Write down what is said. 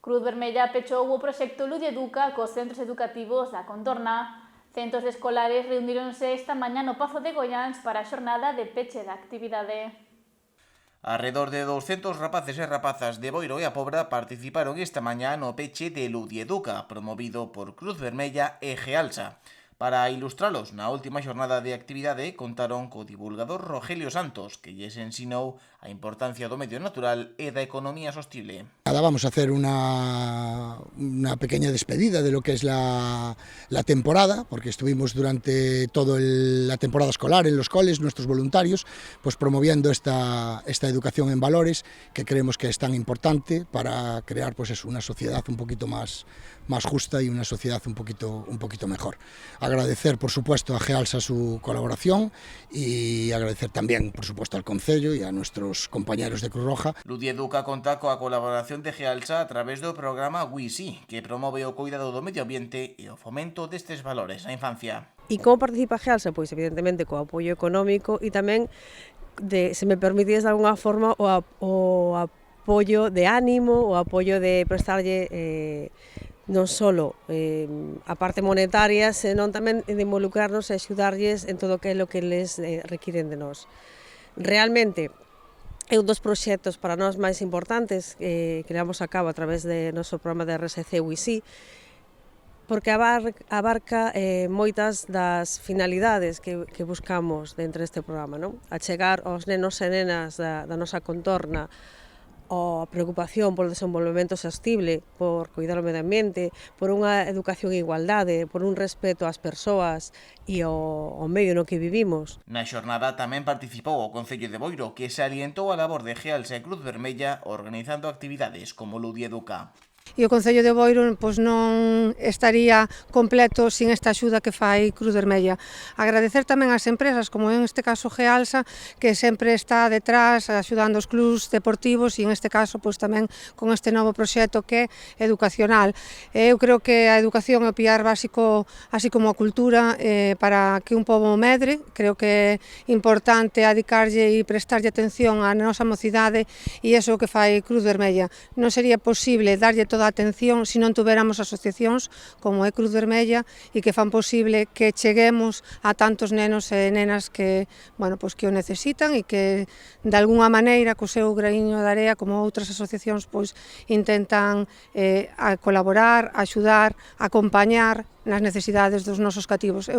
Cruz Vermella pechou o proxecto Ludieduca cos centros educativos da contorna. Centos escolares reuníronse esta mañá no Pazo de Goiáns para a xornada de peche da actividade. Arredor de 200 rapaces e rapazas de Boiro e a Pobra participaron esta mañá no peche de Ludieduca, promovido por Cruz Vermella e Gealsa. Para ilustralos na última xornada de actividade contaron co divulgador Rogelio Santos, que lles ensinou a importancia do medio natural e da economía sostible. Vamos a hacer una pequeña despedida de lo que es la temporada, porque estuvimos durante toda la temporada escolar en los coles, nuestros voluntarios, pues promoviendo esta educación en valores, que creemos que es tan importante para crear pues eso, una sociedad un poquito más justa y una sociedad un poquito mejor. Agradecer, por supuesto, a Gealsa su colaboración y agradecer también, por supuesto, al Concello y a nuestros compañeros de Cruz Roja. Ludieduca conta coa colaboración de Gealsa a través do programa WISI, que promove o cuidado do medio ambiente e o fomento destes valores na infancia. E como participa Gealsa? Pois evidentemente co apoio económico e tamén, se me permitís de alguna forma, o apoio de ánimo, o apoio de prestarlle non só a parte monetaria, senón tamén de involucrarnos e axudarlles en todo aquilo que les requiren de nós. Realmente, é un dos proxectos para nós máis importantes que levamos a cabo a través do noso programa de RSC WISI, porque abarca moitas das finalidades que buscamos dentro deste programa, non? Achegar aos nenos e nenas da nosa contorna a preocupación polo desenvolvemento sostible, por cuidar o medio ambiente, por unha educación en igualdade, por un respeto ás persoas e ao medio no que vivimos. Na xornada tamén participou o Concello de Boiro, que salientou a labor de Gealsa e Cruz Vermella organizando actividades como Ludieduca. E o Concello de Boiro pois, non estaría completo sin esta axuda que fai Cruz Vermella. Agradecer tamén ás empresas, como en este caso Gealsa, que sempre está detrás axudando os clubs deportivos e en este caso pois, tamén con este novo proxecto que é educacional. Eu creo que a educación é o piar básico, así como a cultura, para que un pobo medre. Creo que é importante adicarlle e prestarlle atención á nosa mocidade e iso que fai Cruz Vermella. Non sería posible darlle toda a atención se non tuveramos asociacións como é Cruz Vermella e que fan posible que cheguemos a tantos nenos e nenas que, bueno, pois que o necesitan e que de algunha maneira co seu graiño de area como outras asociacións pois intentan colaborar, axudar, acompañar nas necesidades dos nosos cativos.